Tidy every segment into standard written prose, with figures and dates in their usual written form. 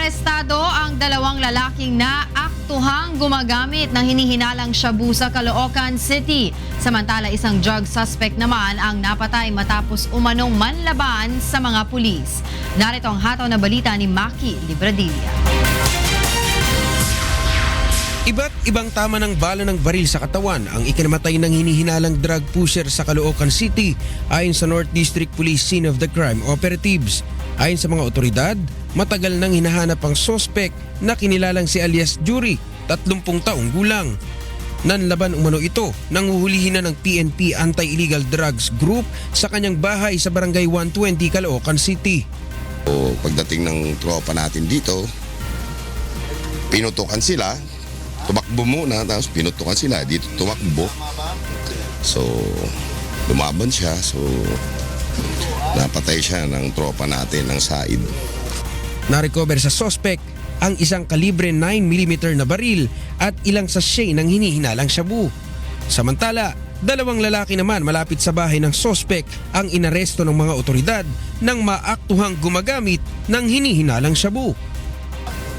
Arestado ang dalawang lalaking naaktuhang gumagamit ng hinihinalang shabu sa Caloocan City. Samantala, isang drug suspect naman ang napatay matapos umanong manlaban sa mga pulis. Narito ang hataw na balita ni Maki Libradilla. Iba't ibang tama ng bala ng baril sa katawan ang ikinamatay ng hinihinalang drug pusher sa Caloocan City ayon sa North District Police Scene of the Crime Operatives. Ayon sa mga otoridad, matagal nang hinahanap ang sospek na kinilalang si alias Jury, 30 taong gulang. Nanlaban umano ito nang huhulihin na ng PNP Anti-Illegal Drugs Group sa kanyang bahay sa Barangay 120, Caloocan City. Pagdating ng tropa natin dito, pinutukan sila, tumakbo muna, tapos pinutukan sila, dito tumakbo. So, lumaban siya, so napatay siya ng tropa natin ng Said. Narecover sa sospek ang isang kalibre 9mm na baril at ilang sachet ng hinihinalang shabu. Samantala, dalawang lalaki naman malapit sa bahay ng sospek ang inaresto ng mga otoridad nang maaktuhang gumagamit ng hinihinalang shabu.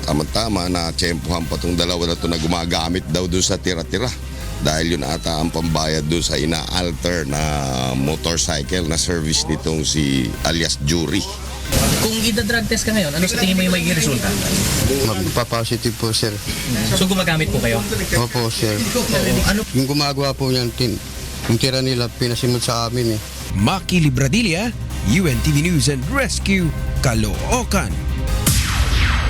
Tama-tama na tsempuhan pa itong dalawa na ito na gumagamit daw doon sa tira-tira. Dahil yun ata ang pambayad doon sa ina-alter na motorcycle na service nitong si alias Jury. Kung ida-drug test ka ngayon, ano sa tingin mo yung magiging resulta? Magpa-positive po, sir. So gumagamit po kayo? Opo, sir. Ano? Yung gumagawa po niyan, yung tira nila, pinasimot sa amin eh. Maki Libradilla, UNTV News and Rescue, Caloocan.